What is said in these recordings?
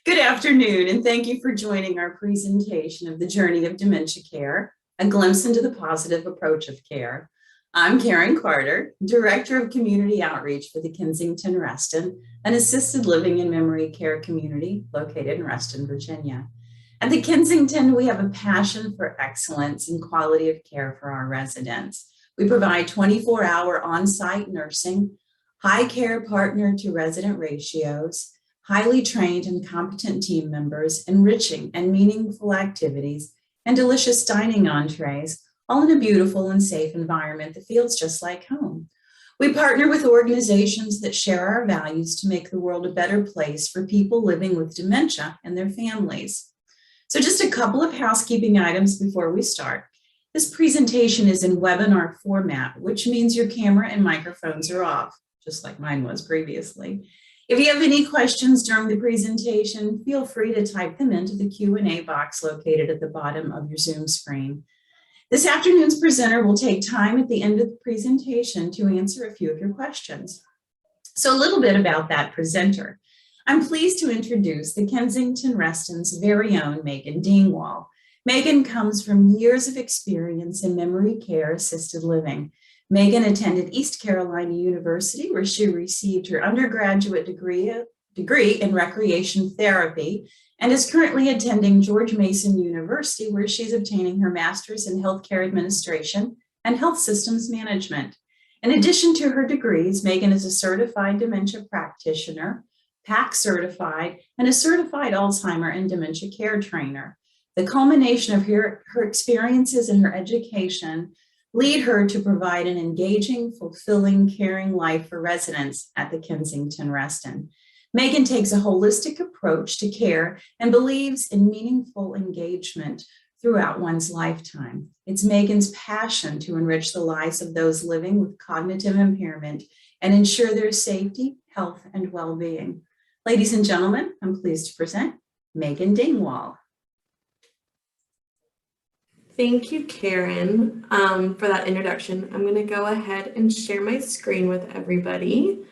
Good afternoon, and thank you for joining our presentation of the Journey of Dementia Care, a glimpse into the positive approach of care. I'm Karen Carter, Director of Community Outreach for the Kensington Reston, an assisted living and memory care community located in Reston, Virginia. At the Kensington, we have a passion for excellence and quality of care for our residents. We provide 24-hour on-site nursing, high care partner to resident ratios, highly trained and competent team members, enriching and meaningful activities, and delicious dining entrees, all in a beautiful and safe environment that feels just like home. We partner with organizations that share our values to make the world a better place for people living with dementia and their families. So just a couple of housekeeping items before we start. This presentation is in webinar format, which means your camera and microphones are off, just like mine was previously. If you have any questions during the presentation, feel free to type them into the Q&A box located at the bottom of your Zoom screen. This afternoon's presenter will take time at the end of the presentation to answer a few of your questions. So a little bit about that presenter. I'm pleased to introduce the Kensington Reston's very own Meaghan Dingwall. Meaghan comes from years of experience in memory care assisted living. Meaghan attended East Carolina University, where she received her undergraduate degree in recreation therapy, and is currently attending George Mason University, where she's obtaining her master's in healthcare administration and health systems management. In addition to her degrees, Meaghan is a certified dementia practitioner, PAC certified, and a certified Alzheimer and dementia care trainer. The culmination of her experiences and her education lead her to provide an engaging, fulfilling, caring life for residents at the Kensington Reston. Meaghan takes a holistic approach to care and believes in meaningful engagement throughout one's lifetime. It's Meaghan's passion to enrich the lives of those living with cognitive impairment and ensure their safety, health, and well-being. Ladies and gentlemen, I'm pleased to present Meaghan Dingwall. Thank you, Karen, for that introduction. I'm going to go ahead and share my screen with everybody.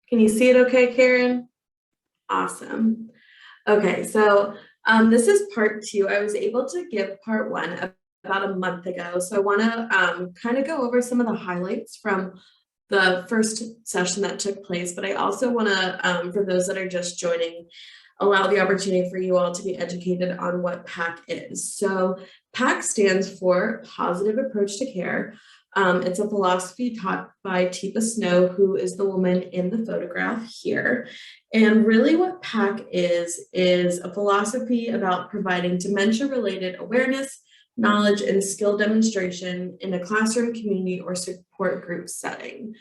Can you see it okay, Karen? Awesome. Okay, so this is part 2. I was able to give part 1 about a month ago. So I want to kind of go over some of the highlights from the first session that took place, but I also want to, for those that are just joining, allow the opportunity for you all to be educated on what PAC is. So PAC stands for Positive Approach to Care. It's a philosophy taught by Teepa Snow, who is the woman in the photograph here. And really what PAC is a philosophy about providing dementia-related awareness, knowledge, and skill demonstration in a classroom, community, or support group setting.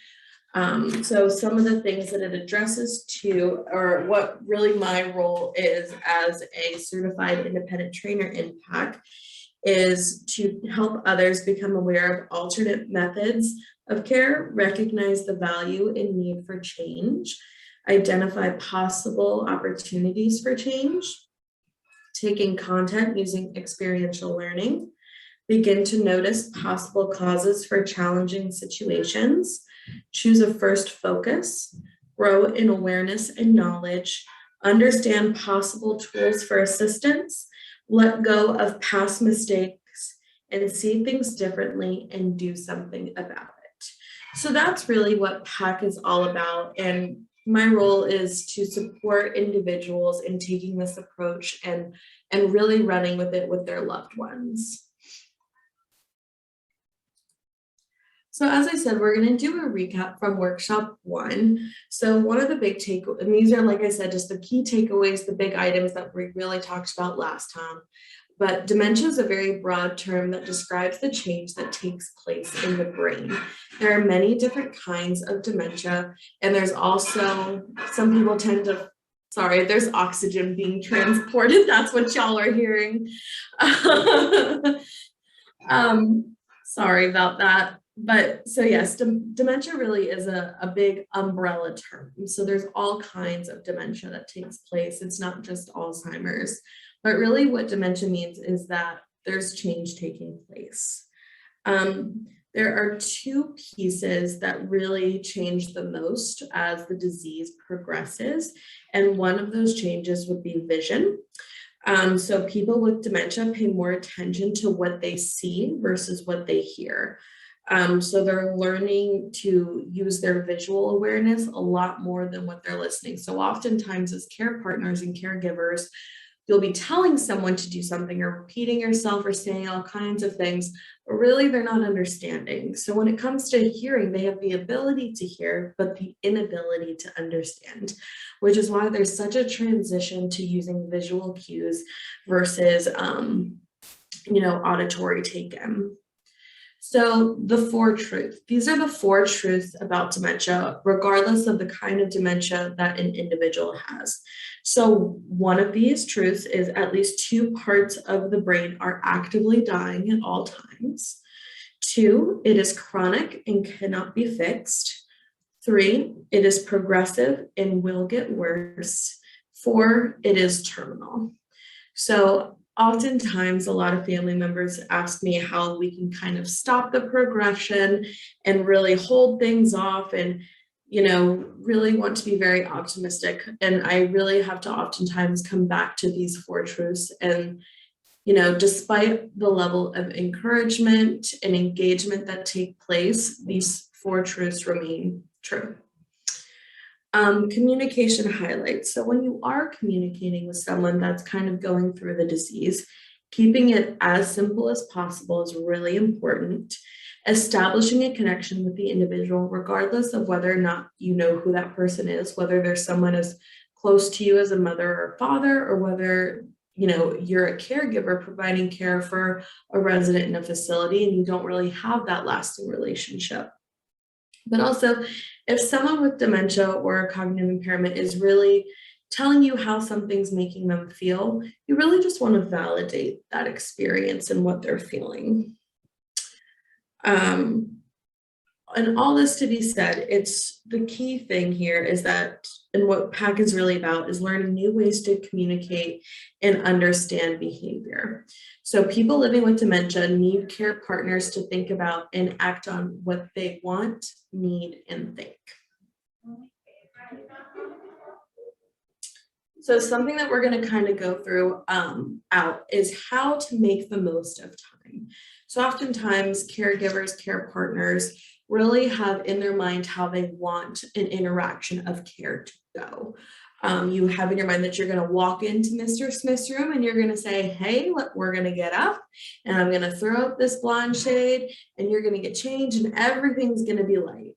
So some of the things that it addresses to, or what really my role is as a certified independent trainer in PAC, is to help others become aware of alternate methods of care, recognize the value and need for change, identify possible opportunities for change, taking content using experiential learning, begin to notice possible causes for challenging situations, choose a first focus, grow in awareness and knowledge, understand possible tools for assistance, let go of past mistakes, and see things differently and do something about it. So that's really what PAC is all about. And my role is to support individuals in taking this approach and really running with it with their loved ones. So as I said, we're going to do a recap from workshop 1. So one of the big takeaways, and these are, like I said, just the key takeaways, the big items that we really talked about last time. But dementia is a very broad term that describes the change that takes place in the brain. There are many different kinds of dementia, and there's also, some people tend to, sorry, there's oxygen being transported. That's what y'all are hearing. Sorry about that. But so yes, dementia really is a big umbrella term. So there's all kinds of dementia that takes place. It's not just Alzheimer's. But really what dementia means is that there's change taking place. There are two pieces that really change the most as the disease progresses. And one of those changes would be vision. So people with dementia pay more attention to what they see versus what they hear. So they're learning to use their visual awareness a lot more than what they're listening. So oftentimes as care partners and caregivers, you'll be telling someone to do something or repeating yourself or saying all kinds of things, but really they're not understanding. So when it comes to hearing, they have the ability to hear, but the inability to understand, which is why there's such a transition to using visual cues versus, auditory take-in. So the four truths, these are the four truths about dementia, regardless of the kind of dementia that an individual has. So one of these truths is at least two parts of the brain are actively dying at all times. 2, it is chronic and cannot be fixed. 3, it is progressive and will get worse. 4, it is terminal. So oftentimes, a lot of family members ask me how we can kind of stop the progression and really hold things off and, really want to be very optimistic. And I really have to oftentimes come back to these 4 truths. And, despite the level of encouragement and engagement that take place, these 4 truths remain true. Communication highlights. So when you are communicating with someone that's kind of going through the disease, keeping it as simple as possible is really important. Establishing a connection with the individual, regardless of whether or not you know who that person is, whether there's someone as close to you as a mother or father, or whether you're a caregiver providing care for a resident in a facility and you don't really have that lasting relationship. But also, if someone with dementia or cognitive impairment is really telling you how something's making them feel, you really just want to validate that experience and what they're feeling. And all this to be said, it's the key thing here is that, and what PAC is really about, is learning new ways to communicate and understand behavior. So people living with dementia need care partners to think about and act on what they want, need, and think. So something that we're going to kind of go through out is how to make the most of time. So oftentimes caregivers, care partners really have in their mind how they want an interaction of care to go. You have in your mind that you're going to walk into Mr. Smith's room and you're going to say, hey, look, we're going to get up and I'm going to throw up this blonde shade and you're going to get changed and everything's going to be light.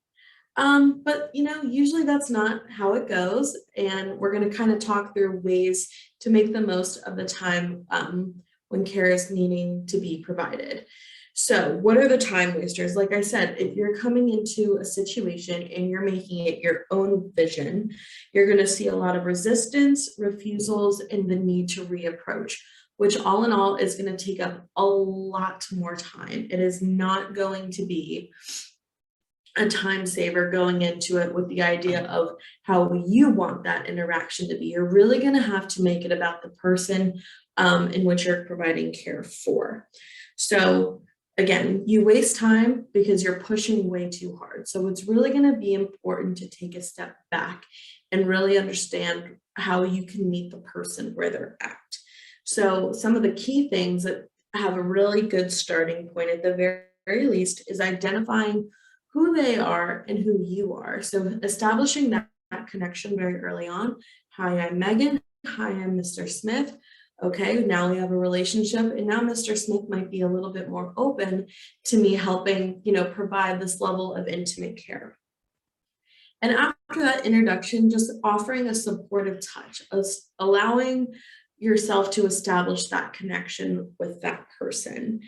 But usually that's not how it goes. And we're going to kind of talk through ways to make the most of the time when care is needing to be provided. So what are the time wasters? Like I said, if you're coming into a situation and you're making it your own vision, you're going to see a lot of resistance, refusals, and the need to reapproach, which all in all is going to take up a lot more time. It is not going to be a time saver going into it with the idea of how you want that interaction to be. You're really going to have to make it about the person in which you're providing care for. So again, you waste time because you're pushing way too hard. So it's really going to be important to take a step back and really understand how you can meet the person where they're at. So some of the key things that have a really good starting point at the very least is identifying who they are and who you are. So establishing that connection very early on. Hi, I'm Meaghan. Hi, I'm Mr. Smith. Okay, now we have a relationship, and now Mr. Smith might be a little bit more open to me helping, provide this level of intimate care. And after that introduction, just offering a supportive touch, allowing yourself to establish that connection with that person.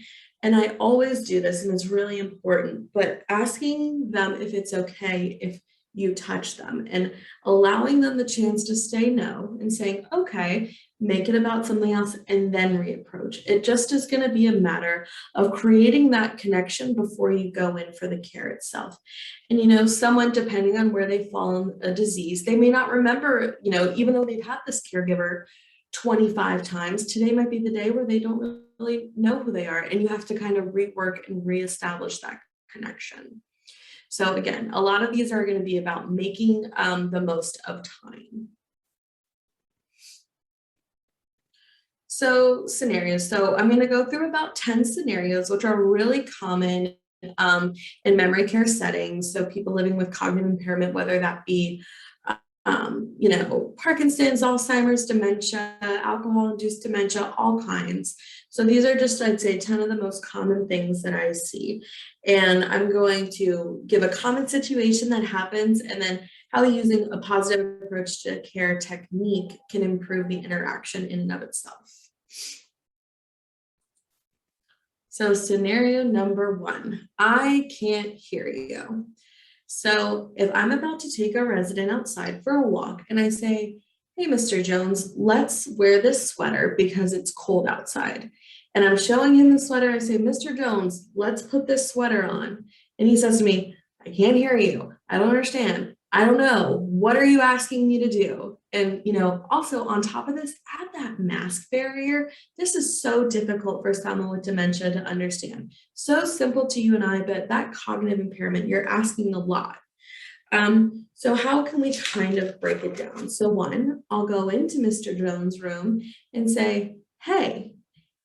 And I always do this, and it's really important, but asking them if it's okay if you touch them and allowing them the chance to say no and saying, okay, make it about something else and then reapproach. It just is going to be a matter of creating that connection before you go in for the care itself. And, someone, depending on where they fall in a disease, they may not remember, even though they've had this caregiver 25 times, today might be the day where they don't really know who they are. And you have to kind of rework and reestablish that connection. So again, a lot of these are going to be about making the most of time. So scenarios. So I'm going to go through about 10 scenarios, which are really common in memory care settings. So people living with cognitive impairment, whether that be Parkinson's, Alzheimer's, dementia, alcohol-induced dementia, all kinds. So these are just, I'd say, 10 of the most common things that I see. And I'm going to give a common situation that happens and then how using a positive approach to care technique can improve the interaction in and of itself. So scenario number 1, I can't hear you. So if I'm about to take a resident outside for a walk and I say, hey, Mr. Jones, let's wear this sweater because it's cold outside. And I'm showing him the sweater. I say, Mr. Jones, let's put this sweater on. And he says to me, I can't hear you. I don't understand. I don't know. What are you asking me to do? And, also on top of this, add that mask barrier. This is so difficult for someone with dementia to understand. So simple to you and I, but that cognitive impairment, you're asking a lot. So how can we kind of break it down? So 1, I'll go into Mr. Jones' room and say, hey,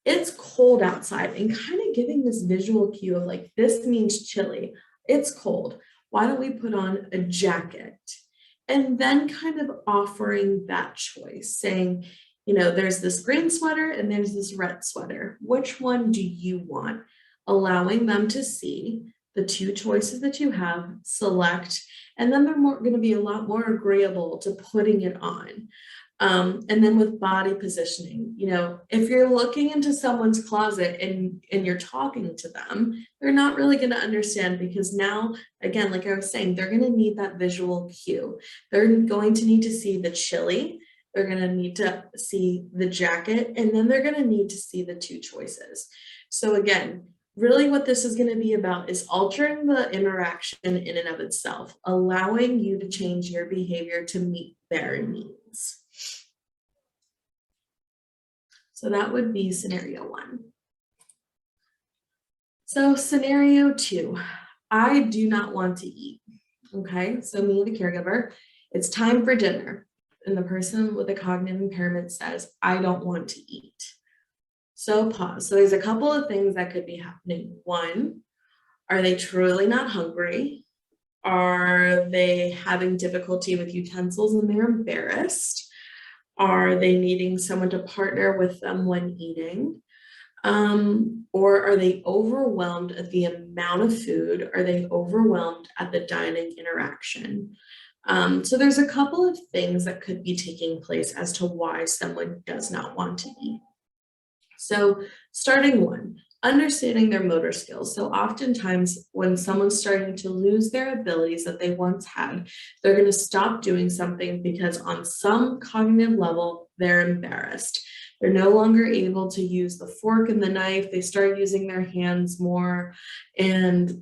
it's cold outside, and kind of giving this visual cue of like, this means chilly. It's cold. Why don't we put on a jacket? And then kind of offering that choice, saying, there's this green sweater and there's this red sweater. Which one do you want? Allowing them to see the 2 choices that you have, select, and then they're going to be a lot more agreeable to putting it on. And then with body positioning, if you're looking into someone's closet and you're talking to them, they're not really going to understand, because now, again, like I was saying, they're going to need that visual cue. They're going to need to see the chili, they're going to need to see the jacket, and then they're going to need to see the 2 choices. So again, really what this is going to be about is altering the interaction in and of itself, allowing you to change your behavior to meet their needs. So that would be scenario 1. So scenario 2, I do not want to eat. Okay, so me, the caregiver, it's time for dinner. And the person with the cognitive impairment says, I don't want to eat. So pause. So there's a couple of things that could be happening. 1, are they truly not hungry? Are they having difficulty with utensils and they're embarrassed? Are they needing someone to partner with them when eating? Or are they overwhelmed at the amount of food? Are they overwhelmed at the dining interaction? So there's a couple of things that could be taking place as to why someone does not want to eat. So starting 1, understanding their motor skills. So oftentimes when someone's starting to lose their abilities that they once had, they're going to stop doing something because on some cognitive level, they're embarrassed. They're no longer able to use the fork and the knife. They start using their hands more. And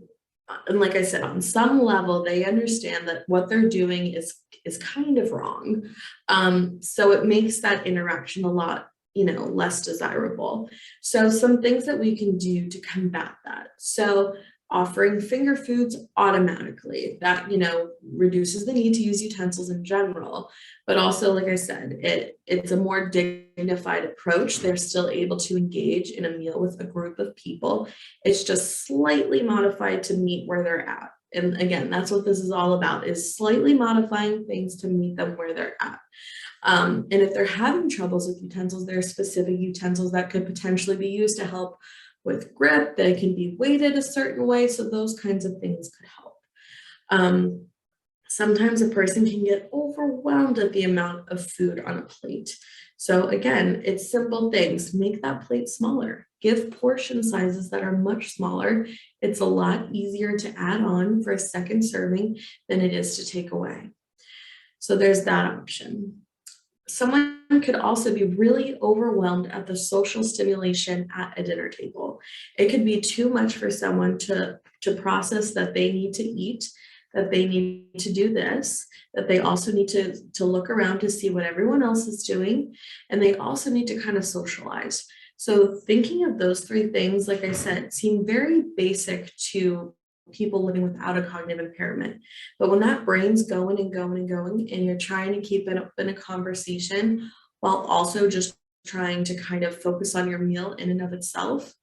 like I said, on some level, they understand that what they're doing is kind of wrong. So it makes that interaction a lot less desirable. So some things that we can do to combat that. So offering finger foods automatically, that, reduces the need to use utensils in general, but also, like I said, it's a more dignified approach. They're still able to engage in a meal with a group of people. It's just slightly modified to meet where they're at. And again, that's what this is all about, is slightly modifying things to meet them where they're at. And if they're having troubles with utensils, there are specific utensils that could potentially be used to help with grip. They can be weighted a certain way. So those kinds of things could help. Sometimes a person can get overwhelmed at the amount of food on a plate. So again, it's simple things. Make that plate smaller. Give portion sizes that are much smaller. It's a lot easier to add on for a second serving than it is to take away. So there's that option. Someone could also be really overwhelmed at the social stimulation at a dinner table. It could be too much for someone to process that they need to eat, that they need to do this, that they also need to look around to see what everyone else is doing, and they also need to kind of socialize. So thinking of those 3 things, like I said, seem very basic to people living without a cognitive impairment. But when that brain's going and going and going, and you're trying to keep it up in a conversation while also just trying to kind of focus on your meal in and of itself,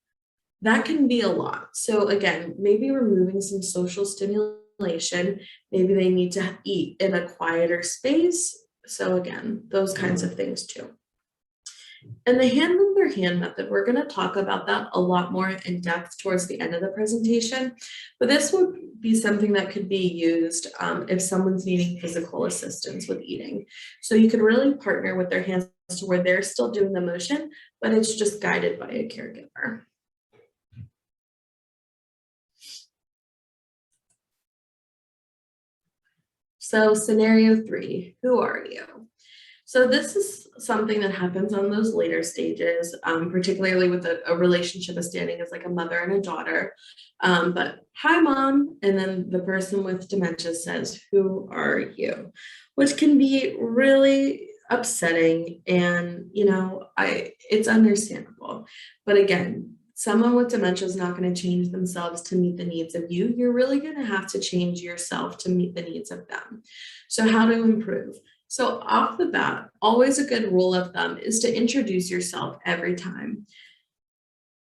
that can be a lot. So again, maybe removing some social stimulation, maybe they need to eat in a quieter space. So again, those kinds of things too. And the hand move their hand method, we're going to talk about that a lot more in depth towards the end of the presentation, but this would be something that could be used if someone's needing physical assistance with eating. So you could really partner with their hands to where they're still doing the motion, but it's just guided by a caregiver. So scenario 3, who are you? So this is something that happens on those later stages, particularly with a relationship of standing as like a mother and a daughter. But hi, mom. And then the person with dementia says, who are you? Which can be really upsetting. And, you know, it's understandable. But again, someone with dementia is not going to change themselves to meet the needs of you. You're really going to have to change yourself to meet the needs of them. So how to improve? So off the bat, always a good rule of thumb is to introduce yourself every time.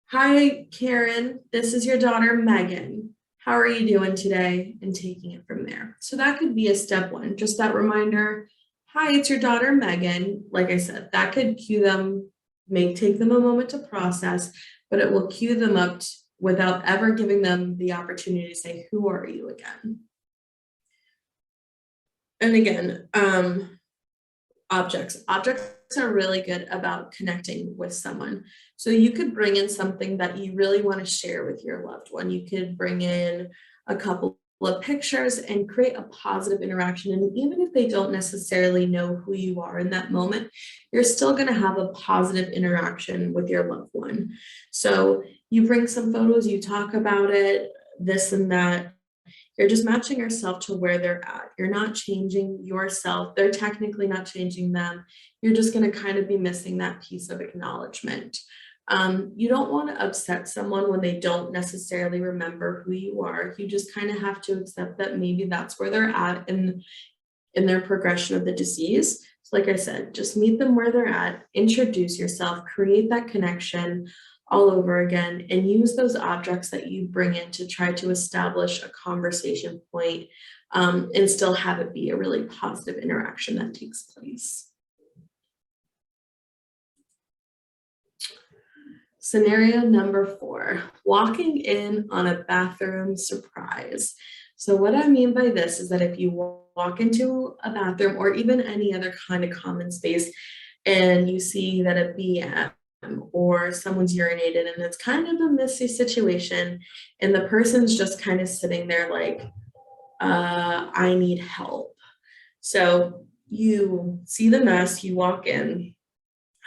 Hi, Karen, this is your daughter, Meaghan. How are you doing today? And taking it from there. So that could be a step 1, just that reminder. Hi, it's your daughter, Meaghan. Like I said, that could cue them, may take them a moment to process, but it will cue them up without ever giving them the opportunity to say, who are you again? And again, objects are really good about connecting with someone. So you could bring in something that you really want to share with your loved one. You could bring in a couple of pictures and create a positive interaction. And even if they don't necessarily know who you are in that moment, you're still going to have a positive interaction with your loved one. So you bring some photos, you talk about it, this and that. You're just matching yourself to where they're at. You're not changing yourself. They're technically not changing them. You're just going to kind of be missing that piece of acknowledgement. You don't want to upset someone when they don't necessarily remember who you are. You just kind of have to accept that maybe that's where they're at in their progression of the disease. So like I said, just meet them where they're at, introduce yourself, create that connection all over again, and use those objects that you bring in to try to establish a conversation point, and still have it be a really positive interaction that takes place. Scenario number 4, walking in on a bathroom surprise. So what I mean by this is that if you walk into a bathroom or even any other kind of common space and you see that a BM or someone's urinated and it's kind of a messy situation and the person's just kind of sitting there like, I need help. So you see the mess, you walk in,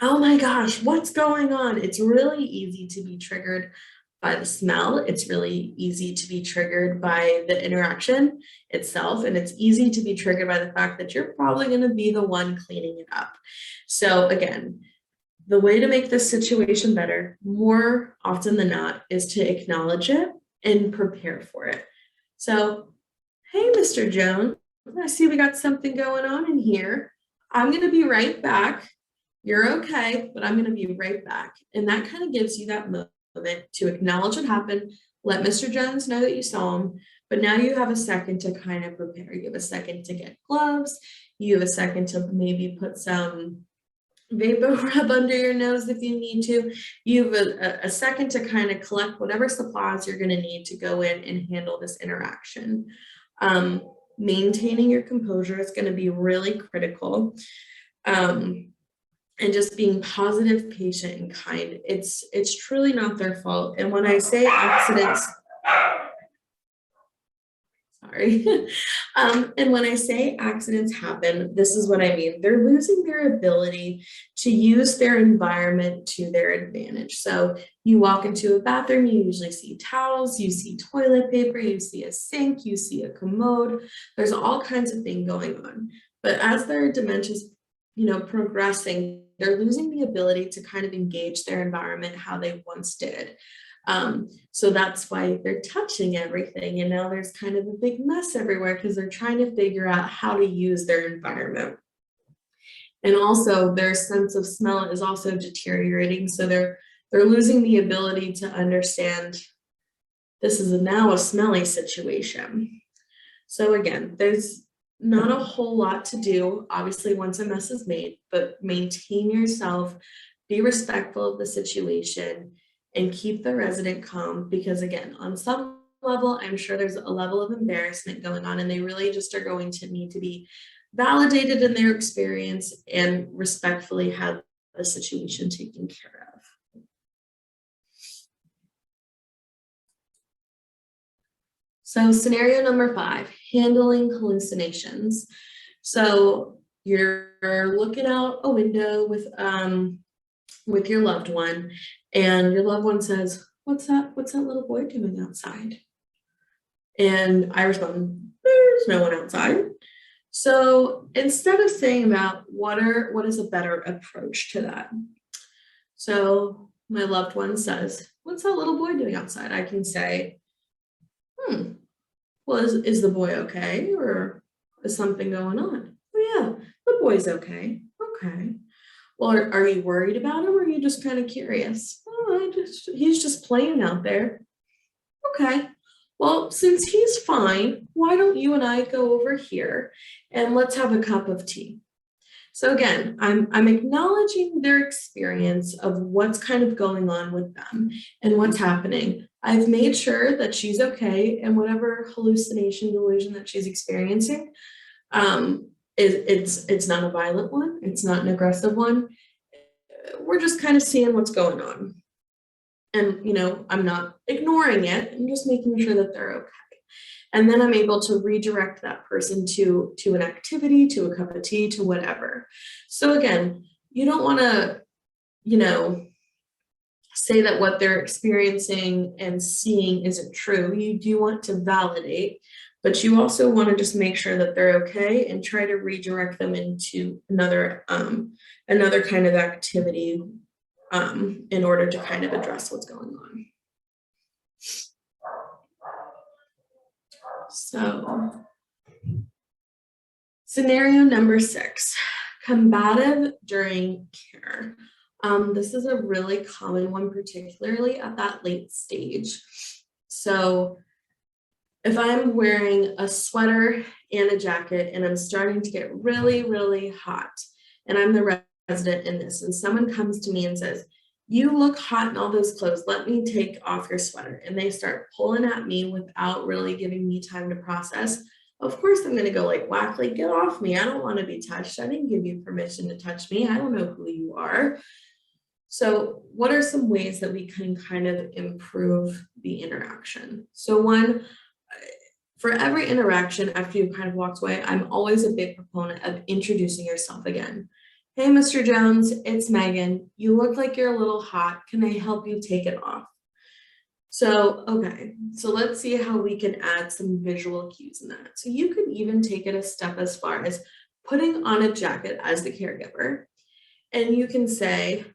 oh my gosh, what's going on? It's really easy to be triggered by the smell. It's really easy to be triggered by the interaction itself. And it's easy to be triggered by the fact that you're probably going to be the one cleaning it up. So again, the way to make this situation better, more often than not, is to acknowledge it and prepare for it. So, hey, Mr. Jones, I see we got something going on in here. I'm going to be right back. You're okay, but I'm going to be right back. And that kind of gives you that moment to acknowledge what happened, let Mr. Jones know that you saw him, but now you have a second to kind of prepare. You have a second to get gloves. You have a second to maybe put some vapor rub under your nose if you need to. You have a second to kind of collect whatever supplies you're going to need to go in and handle this interaction. Maintaining your composure is going to be really critical. And just being positive, patient, and kind. It's truly not their fault. And when I say accidents, sorry. And when I say accidents happen, this is what I mean. They're losing their ability to use their environment to their advantage. So you walk into a bathroom, you usually see towels, you see toilet paper, you see a sink, you see a commode. There's all kinds of things going on. But as their dementia's, progressing, they're lusing the ability to kind of engage their environment how they once did. So that's why they're touching everything. And now there's kind of a big mess everywhere because they're trying to figure out how to use their environment. And also their sense of smell is also deteriorating. So they're losing the ability to understand this is now a smelly situation. So again, there's not a whole lot to do, obviously, once a mess is made, but maintain yourself, be respectful of the situation, and keep the resident calm, because again, on some level, I'm sure there's a level of embarrassment going on, and they really just are going to need to be validated in their experience and respectfully have the situation taken care of. So scenario number 5, handling hallucinations. So you're looking out a window with your loved one, and your loved one says, what's that little boy doing outside? And I respond, there's no one outside. So instead of saying about what is a better approach to that? So my loved one says, what's that little boy doing outside? I can say, well, is the boy okay, or is something going on? Oh yeah, the boy's okay. Okay. Well, are you worried about him, or are you just kind of curious? Oh, he's just playing out there. Okay. Well, since he's fine, why don't you and I go over here and let's have a cup of tea? So again, I'm acknowledging their experience of what's kind of going on with them and what's happening. I've made sure that she's okay, and whatever hallucination, delusion that she's experiencing, it's not a violent one, it's not an aggressive one. We're just kind of seeing what's going on. And, I'm not ignoring it, I'm just making sure that they're okay. And then I'm able to redirect that person to an activity, to a cup of tea, to whatever. So again, you don't want to, say that what they're experiencing and seeing isn't true. You do want to validate, but you also want to just make sure that they're okay and try to redirect them into another kind of activity in order to kind of address what's going on. So, scenario number 6, combative during care. This is a really common one, particularly at that late stage. So if I'm wearing a sweater and a jacket and I'm starting to get really, really hot, and I'm the resident in this, and someone comes to me and says, you look hot in all those clothes, let me take off your sweater. And they start pulling at me without really giving me time to process. Of course, I'm going to go like, whack, like, get off me. I don't want to be touched. I didn't give you permission to touch me. I don't know who you are. So what are some ways that we can kind of improve the interaction? So one, for every interaction after you've kind of walked away, I'm always a big proponent of introducing yourself again. Hey, Mr. Jones, it's Meaghan. You look like you're a little hot. Can I help you take it off? So, okay, so let's see how we can add some visual cues in that. So you could even take it a step as far as putting on a jacket as the caregiver. And you can say,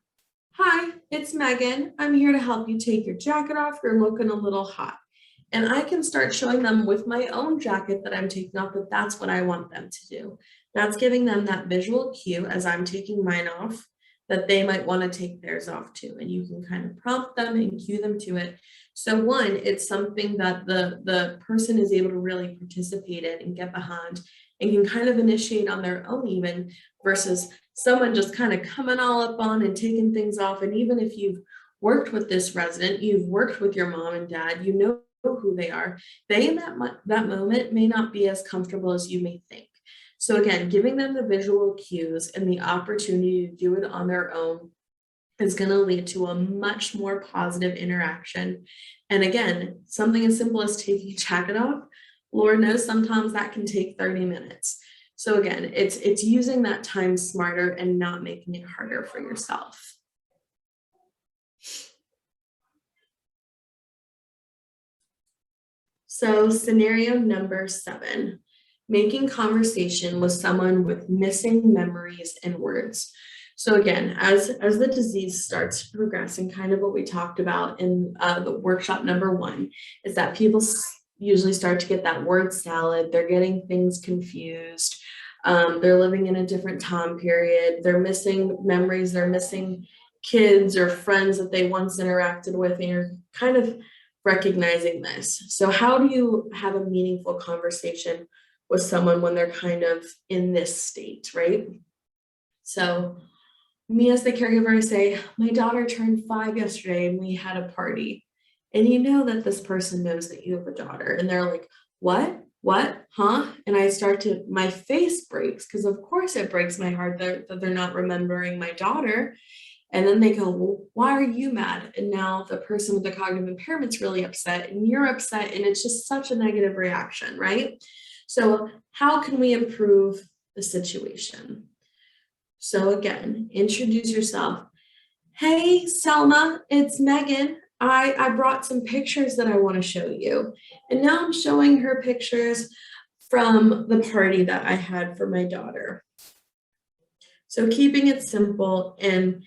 hi, it's Meaghan. I'm here to help you take your jacket off. You're looking a little hot. And I can start showing them with my own jacket that I'm taking off that that's what I want them to do. That's giving them that visual cue as I'm taking mine off that they might want to take theirs off too. And you can kind of prompt them and cue them to it. So one, it's something that the person is able to really participate in and get behind and can kind of initiate on their own even, versus someone just kind of coming all up on and taking things off. And even if you've worked with this resident, you've worked with your mom and dad, you know who they are, they in that moment may not be as comfortable as you may think. So again, giving them the visual cues and the opportunity to do it on their own is going to lead to a much more positive interaction. And again, something as simple as taking a jacket off, Lord knows sometimes that can take 30 minutes. So again, it's using that time smarter and not making it harder for yourself. So scenario number 7, making conversation with someone with missing memories and words. So again, as the disease starts to progress, and kind of what we talked about in the workshop number 1, is that people usually start to get that word salad. They're getting things confused. They're living in a different time period. They're missing memories. They're missing kids or friends that they once interacted with, and you're kind of recognizing this. So how do you have a meaningful conversation with someone when they're kind of in this state, right? So me as the caregiver, I say, my daughter turned 5 yesterday and we had a party. And you know that this person knows that you have a daughter, and they're like, what? What? Huh? And I start to, my face breaks, because of course it breaks my heart that they're not remembering my daughter. And then they go, well, why are you mad? And now the person with the cognitive impairment's really upset and you're upset, and it's just such a negative reaction, right? So how can we improve the situation? So again, introduce yourself. Hey, Selma, it's Megan. I brought some pictures that I want to show you. And now I'm showing her pictures from the party that I had for my daughter. So keeping it simple and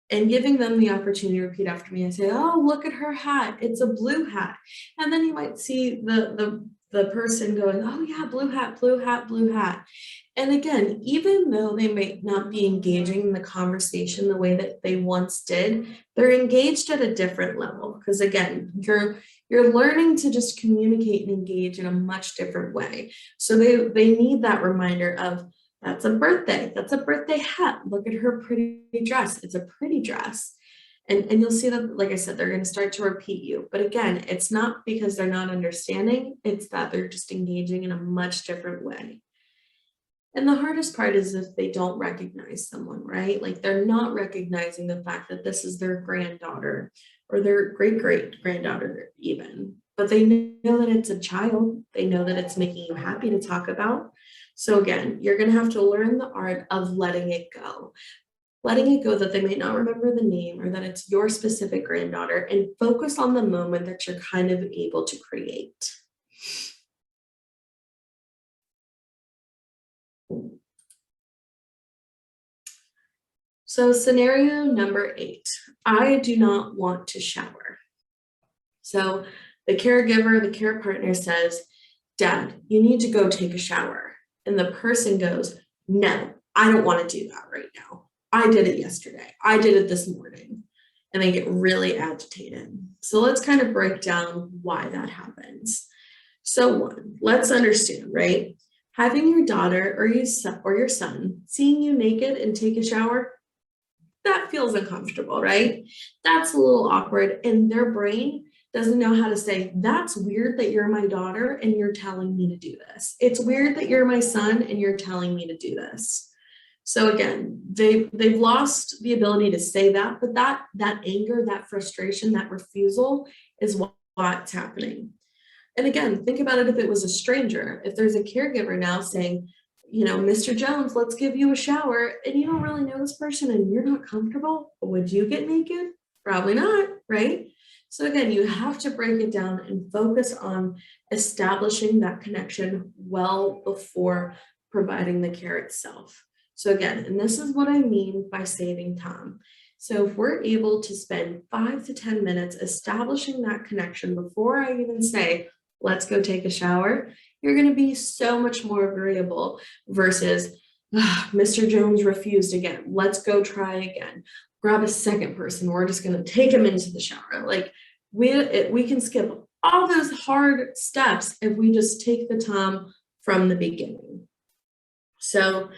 giving them the opportunity to repeat after me. I say, oh, look at her hat. It's a blue hat. And then you might see the person going, oh yeah, blue hat, blue hat, blue hat. And again, even though they may not be engaging in the conversation the way that they once did, they're engaged at a different level. Because again, you're learning to just communicate and engage in a much different way. So they need that reminder of, that's a birthday. That's a birthday hat. Look at her pretty dress. It's a pretty dress. And you'll see that, like I said, they're going to start to repeat you. But again, it's not because they're not understanding. It's that they're just engaging in a much different way. And the hardest part is if they don't recognize someone, right? Like they're not recognizing the fact that this is their granddaughter or their great-great-granddaughter even. But they know that it's a child. They know that it's making you happy to talk about. So again, you're going to have to learn the art of letting it go. Letting it go that they may not remember the name or that it's your specific granddaughter, and focus on the moment that you're kind of able to create. So scenario number 8, I do not want to shower. So the caregiver, the care partner says, Dad, you need to go take a shower. And the person goes, no, I don't want to do that right now. I did it yesterday. I did it this morning. And they get really agitated. So let's kind of break down why that happens. So 1, let's understand, right? Having your daughter or your son seeing you naked and take a shower, that feels uncomfortable, right? That's a little awkward. And their brain doesn't know how to say, that's weird that you're my daughter and you're telling me to do this. It's weird that you're my son and you're telling me to do this. So again, they've lost the ability to say that, but that anger, that frustration, that refusal is what's happening. And again, think about it if it was a stranger. If there's a caregiver now saying, you know, Mr. Jones, let's give you a shower, and you don't really know this person and you're not comfortable, would you get naked? Probably not, right? So again, you have to break it down and focus on establishing that connection well before providing the care itself. So again, and this is what I mean by saving time. So if we're able to spend 5 to 10 minutes establishing that connection before I even say, let's go take a shower, you're going to be so much more agreeable versus Mr. Jones refused again. Let's go try again. Grab a second person. We're just going to take him into the shower. Like we can skip all those hard steps if we just take the time from the beginning. So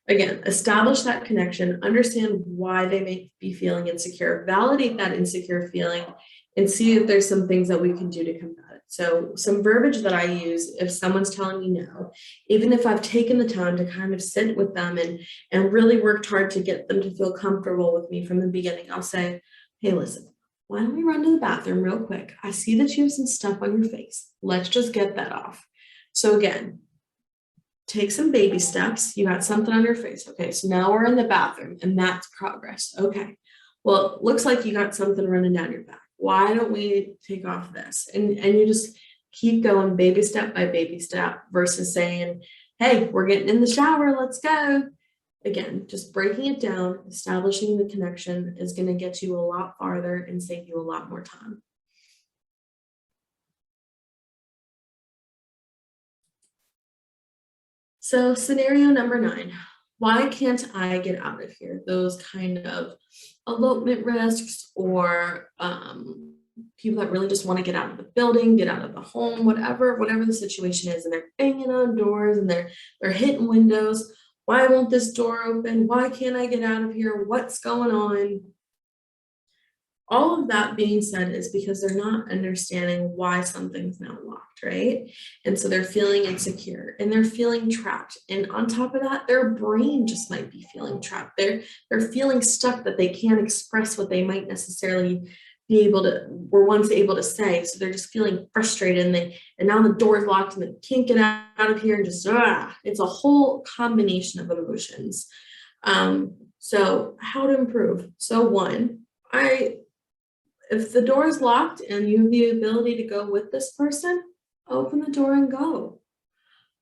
again, establish that connection, understand why they may be feeling insecure, validate that insecure feeling, and see if there's some things that we can do to combat it. So some verbiage that I use if someone's telling me no, even if I've taken the time to kind of sit with them and really worked hard to get them to feel comfortable with me from the beginning, I'll say, hey, listen, why don't we run to the bathroom real quick? I see that you have some stuff on your face. Let's just get that off. So again, take some baby steps. You got something on your face. Okay, so now we're in the bathroom and that's progress. Okay, well, it looks like you got something running down your back. Why don't we take off this? And you just keep going baby step by baby step versus saying, hey, we're getting in the shower, let's go. Again, just breaking it down, establishing the connection is going to get you a lot farther and save you a lot more time. So scenario number 9, why can't I get out of here? Those kind of elopement risks or people that really just want to get out of the building, get out of the home, whatever the situation is, and they're banging on doors and they're hitting windows. Why won't this door open? Why can't I get out of here? What's going on? All of that being said is because they're not understanding why something's now locked, right? And so they're feeling insecure and they're feeling trapped. And on top of that, their brain just might be feeling trapped. They're feeling stuck that they can't express what they might necessarily be able to, were once able to say. So they're just feeling frustrated and now the door's locked and they can't get out of here and just, it's a whole combination of emotions. So how to improve? So one, if the door is locked and you have the ability to go with this person, open the door and go.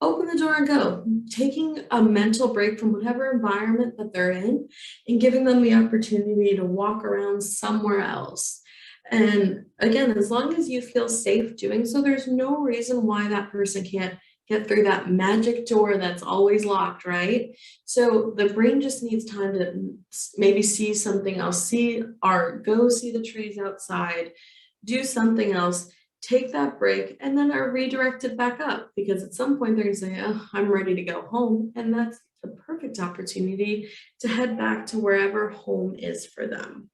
Open the door and go. Taking a mental break from whatever environment that they're in and giving them the opportunity to walk around somewhere else. And again, as long as you feel safe doing so, there's no reason why that person can't get through that magic door that's always locked, right? So the brain just needs time to maybe see something else, see art, go see the trees outside, do something else, take that break, and then are redirected back up, because at some point they're gonna say, oh, I'm ready to go home. And that's the perfect opportunity to head back to wherever home is for them.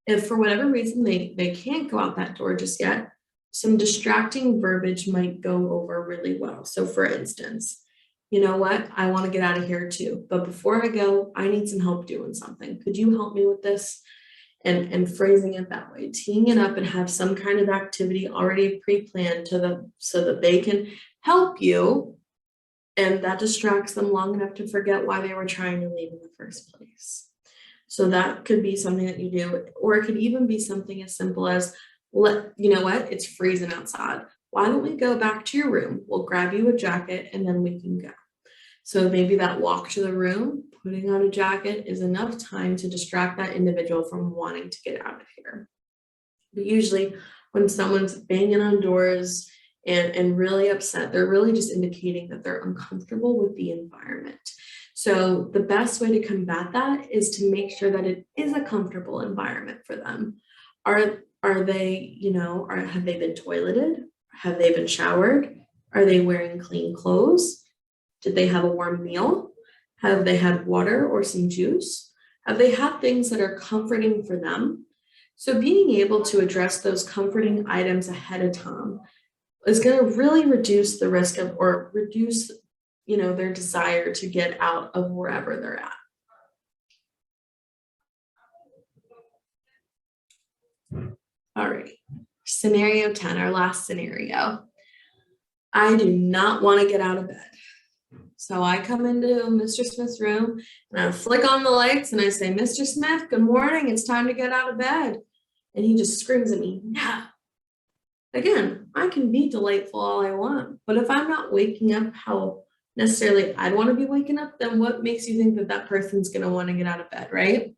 If for whatever reason they can't go out that door just yet, some distracting verbiage might go over really well. So for instance, you know what, I want to get out of here too, but before I go, I need some help doing something. Could you help me with this? And phrasing it that way, teeing it up and have some kind of activity already pre-planned so that they can help you, and that distracts them long enough to forget why they were trying to leave in the first place. So that could be something that you do, or it could even be something as simple as, you know what, it's freezing outside. Why don't we go back to your room? We'll grab you a jacket and then we can go. So maybe that walk to the room, putting on a jacket, is enough time to distract that individual from wanting to get out of here. But usually when someone's banging on doors and really upset, they're really just indicating that they're uncomfortable with the environment. So the best way to combat that is to make sure that it is a comfortable environment for them. Are they, have they been toileted? Have they been showered? Are they wearing clean clothes? Did they have a warm meal? Have they had water or some juice? Have they had things that are comforting for them? So being able to address those comforting items ahead of time is going to really reduce the risk of, or reduce, their desire to get out of wherever they're at. All right, scenario 10, our last scenario. I do not want to get out of bed. So I come into Mr. Smith's room and I flick on the lights and I say, Mr. Smith, good morning. It's time to get out of bed. And he just screams at me, no. Again, I can be delightful all I want, but if I'm not waking up how necessarily I'd want to be waking up, then what makes you think that that person's going to want to get out of bed, right?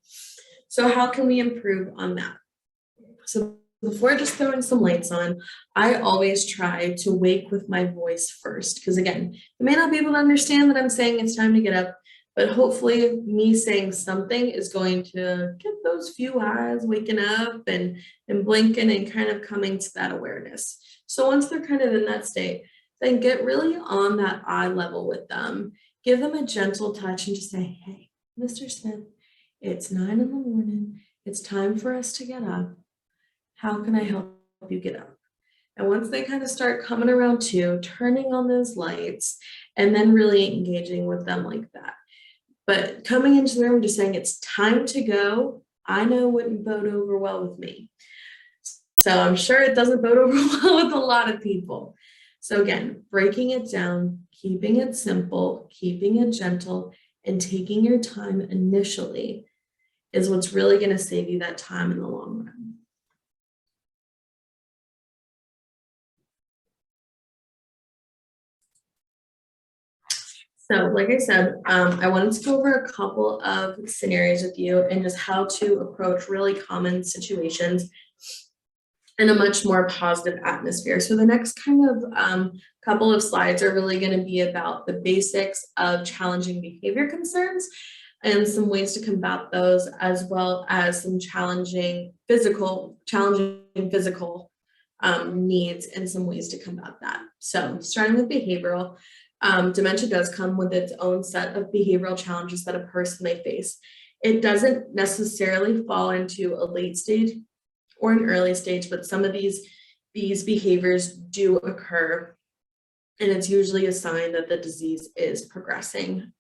So how can we improve on that? So before just throwing some lights on, I always try to wake with my voice first, because again, you may not be able to understand that I'm saying it's time to get up, but hopefully me saying something is going to get those few eyes waking up and blinking and kind of coming to that awareness. So once they're kind of in that state, then get really on that eye level with them. Give them a gentle touch and just say, hey, Mr. Smith, it's 9 a.m. It's time for us to get up. How can I help you get up? And once they kind of start coming around to turning on those lights and then really engaging with them like that. But coming into the room just saying it's time to go, I know wouldn't bode over well with me. So I'm sure it doesn't bode over well with a lot of people. So again, breaking it down, keeping it simple, keeping it gentle, and taking your time initially is what's really going to save you that time in the long run. So like I said, I wanted to go over a couple of scenarios with you and just how to approach really common situations in a much more positive atmosphere. So the next kind of couple of slides are really going to be about the basics of challenging behavior concerns and some ways to combat those, as well as some challenging physical needs and some ways to combat that. So starting with behavioral, dementia does come with its own set of behavioral challenges that a person may face. It doesn't necessarily fall into a late stage or an early stage, but some of these behaviors do occur, and it's usually a sign that the disease is progressing.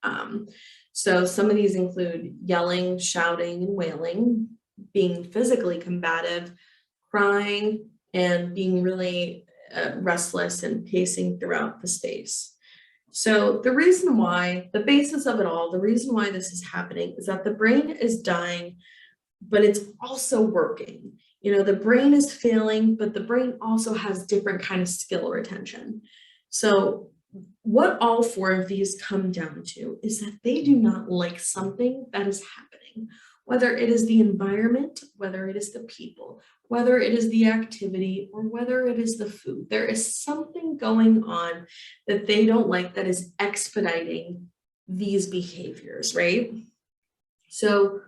So some of these include yelling, shouting, and wailing, being physically combative, crying, and being really restless and pacing throughout the space. So the reason why, the basis of it all, the reason why this is happening is that the brain is dying, but it's also working. You know, the brain is failing, but the brain also has different kind of skill retention. So what all four of these come down to is that they do not like something that is happening, whether it is the environment, whether it is the people, whether it is the activity, or whether it is the food. There is something going on that they don't like that is expediting these behaviors, right? So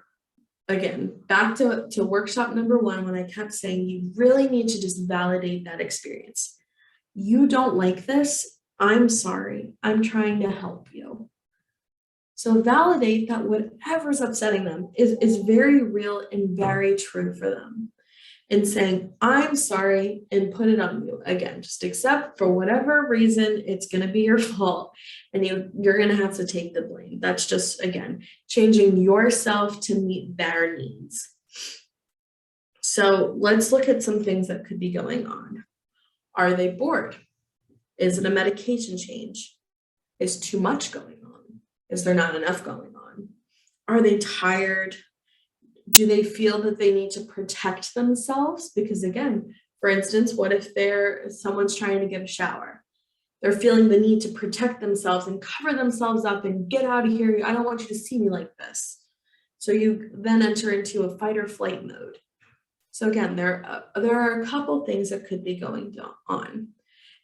again, back to workshop number one, when I kept saying you really need to just validate that experience. You don't like this. I'm sorry. I'm trying to help you. So validate that whatever's upsetting them is very real and very true for them. And saying, I'm sorry, and put it on you. Again, just accept for whatever reason, it's going to be your fault. And you're going to have to take the blame. That's just, again, changing yourself to meet their needs. So let's look at some things that could be going on. Are they bored? Is it a medication change? Is too much going on? Is there not enough going on? Are they tired? Do they feel that they need to protect themselves? Because again, for instance, what if someone's trying to give a shower? They're feeling the need to protect themselves and cover themselves up and get out of here. I don't want you to see me like this. So you then enter into a fight or flight mode. So again, there are a couple things that could be going on.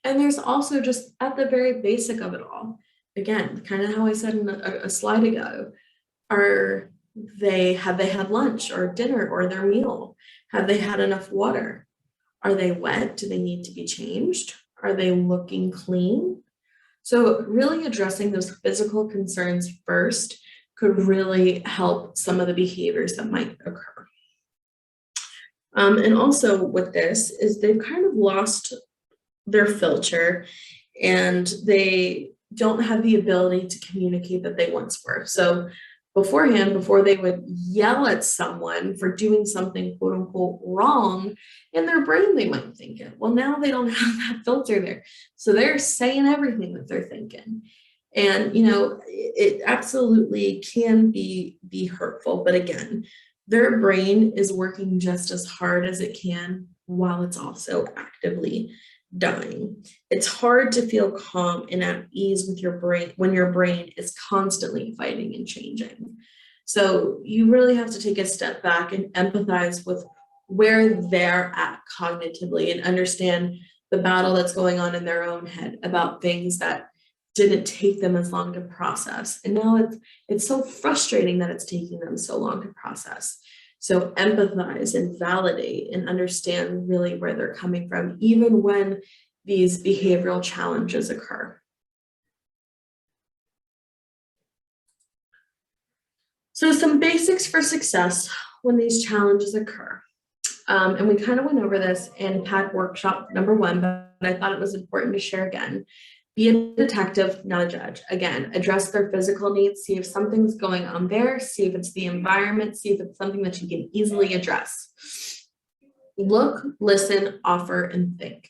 And there's also just at the very basic of it all, again, kind of how I said in a slide ago, have they had lunch or dinner or their meal? Have they had enough water? Are they wet? Do they need to be changed? Are they looking clean? So really addressing those physical concerns first could really help some of the behaviors that might occur. And also with this is they've kind of lost their filter and they don't have the ability to communicate that they once were. So beforehand, before they would yell at someone for doing something quote unquote wrong, in their brain they might think it. Well, now they don't have that filter there. So they're saying everything that they're thinking. And, you know, it absolutely can be hurtful. But again, their brain is working just as hard as it can while it's also actively dying. It's hard to feel calm and at ease with your brain when your brain is constantly fighting and changing. So you really have to take a step back and empathize with where they're at cognitively and understand the battle that's going on in their own head about things that didn't take them as long to process. And now it's so frustrating that it's taking them so long to process. So empathize and validate and understand really where they're coming from, even when these behavioral challenges occur. So some basics for success when these challenges occur. And we kind of went over this in PAC workshop number one, but I thought it was important to share again. Be a detective, not a judge. Again, address their physical needs, see if something's going on there, see if it's the environment, see if it's something that you can easily address. Look, listen, offer, and think.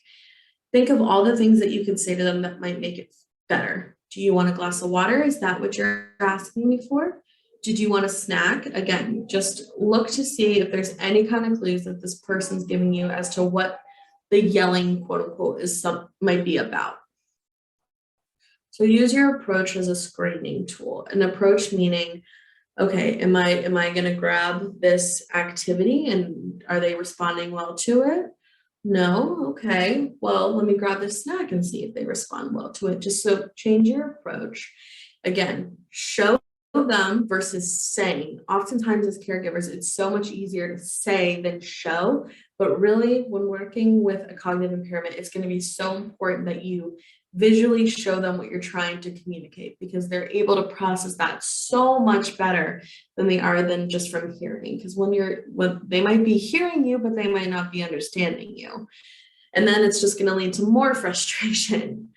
Think of all the things that you can say to them that might make it better. Do you want a glass of water? Is that what you're asking me for? Did you want a snack? Again, just look to see if there's any kind of clues that this person's giving you as to what the yelling, quote unquote, might be about. So use your approach as a screening tool. An approach meaning, okay, am I going to grab this activity and are they responding well to it? No, okay, well, let me grab this snack and see if they respond well to it. Just so change your approach. Again, show them versus saying. Oftentimes as caregivers, it's so much easier to say than show, but really when working with a cognitive impairment, it's going to be so important that you visually show them what you're trying to communicate, because they're able to process that so much better than they are than just from hearing. Because when they might be hearing you, but they might not be understanding you. And then it's just going to lead to more frustration.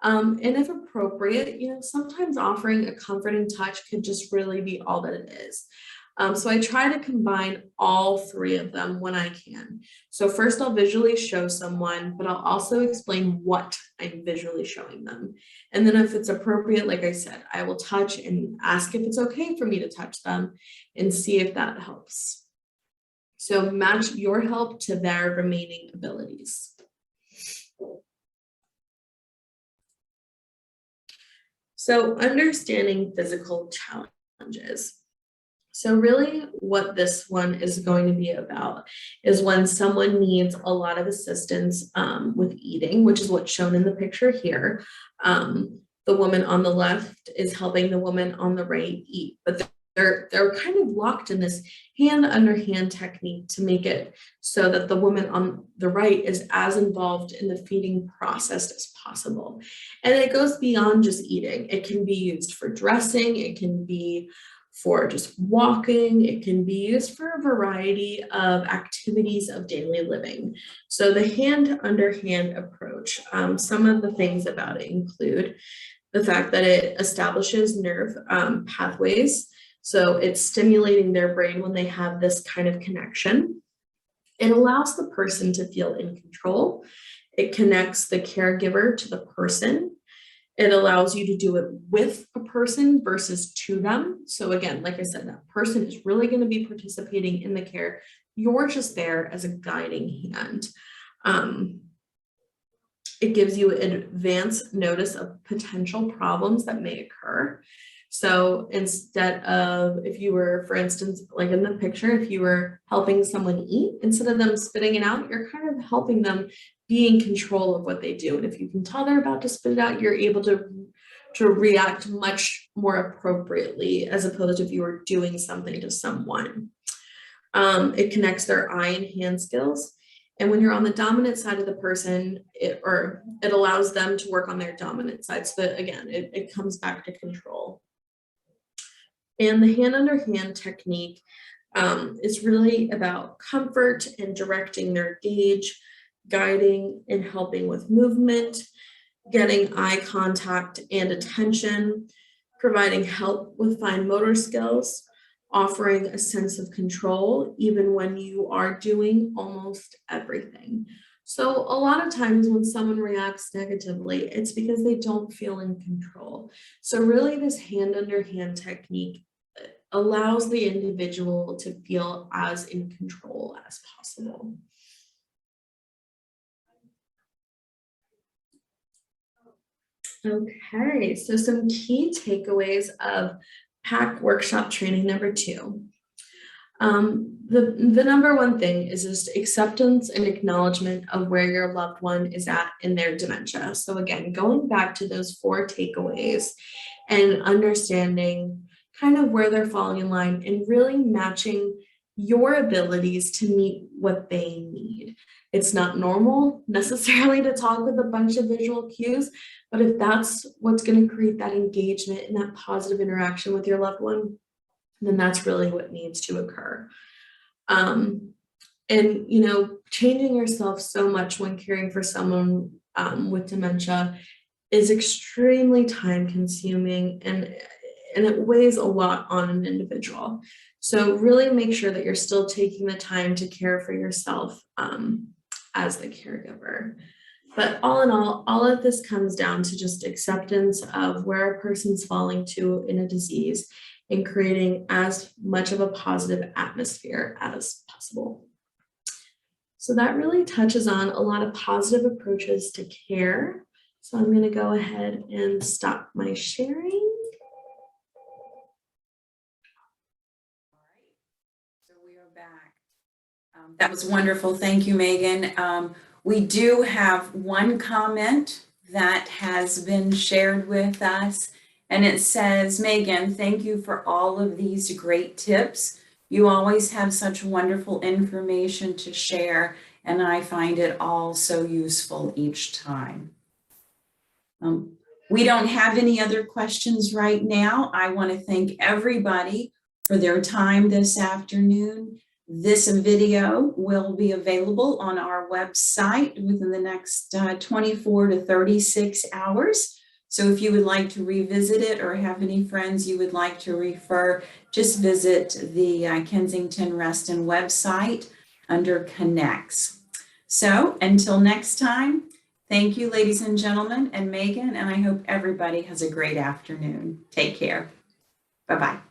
And if appropriate, sometimes offering a comforting touch could just really be all that it is. So I try to combine all three of them when I can. So first I'll visually show someone, but I'll also explain what I'm visually showing them. And then if it's appropriate, like I said, I will touch and ask if it's okay for me to touch them and see if that helps. So match your help to their remaining abilities. So understanding physical challenges. So really what this one is going to be about is when someone needs a lot of assistance with eating, which is what's shown in the picture here. The woman on the left is helping the woman on the right eat, but they're kind of locked in this hand under hand technique to make it so that the woman on the right is as involved in the feeding process as possible. And it goes beyond just eating. It can be used for dressing, it can be for just walking, it can be used for a variety of activities of daily living. So the hand under hand approach, some of the things about it include the fact that it establishes nerve pathways. So it's stimulating their brain when they have this kind of connection. It allows the person to feel in control. It connects the caregiver to the person. It allows you to do it with a person versus to them. So again, like I said, that person is really going to be participating in the care. You're just there as a guiding hand. It gives you advance notice of potential problems that may occur. So instead of, if you were, for instance, like in the picture, if you were helping someone eat, instead of them spitting it out, you're kind of helping them be in control of what they do. And if you can tell they're about to spit it out, you're able to react much more appropriately, as opposed to if you were doing something to someone. It connects their eye and hand skills. And when you're on the dominant side of the person, it allows them to work on their dominant side. So that, again, it comes back to control. And the hand under hand technique is really about comfort and directing their gaze, guiding and helping with movement, getting eye contact and attention, providing help with fine motor skills, offering a sense of control, even when you are doing almost everything. So a lot of times when someone reacts negatively, it's because they don't feel in control. So really this hand under hand technique allows the individual to feel as in control as possible. Okay, so some key takeaways of PAC workshop training number 2. The number one thing is just acceptance and acknowledgement of where your loved one is at in their dementia. So again, going back to those 4 takeaways and understanding kind of where they're falling in line and really matching your abilities to meet what they need. It's not normal necessarily to talk with a bunch of visual cues, but if that's what's going to create that engagement and that positive interaction with your loved one, then that's really what needs to occur. And, changing yourself so much when caring for someone with dementia is extremely time consuming and it weighs a lot on an individual. So really make sure that you're still taking the time to care for yourself as the caregiver. But all in all of this comes down to just acceptance of where a person's falling to in a disease and creating as much of a positive atmosphere as possible. So that really touches on a lot of positive approaches to care, So I'm going to go ahead and stop my sharing. So we are back. That was wonderful. Thank you, Meaghan. We do have one comment that has been shared with us, and it says, Meaghan, thank you for all of these great tips. You always have such wonderful information to share, and I find it all so useful each time. We don't have any other questions right now. I want to thank everybody for their time this afternoon. This video will be available on our website within the next 24 to 36 hours. So if you would like to revisit it or have any friends you would like to refer, just visit the Kensington Reston website under Connects. So until next time, thank you, ladies and gentlemen, and Meaghan, and I hope everybody has a great afternoon. Take care. Bye-bye.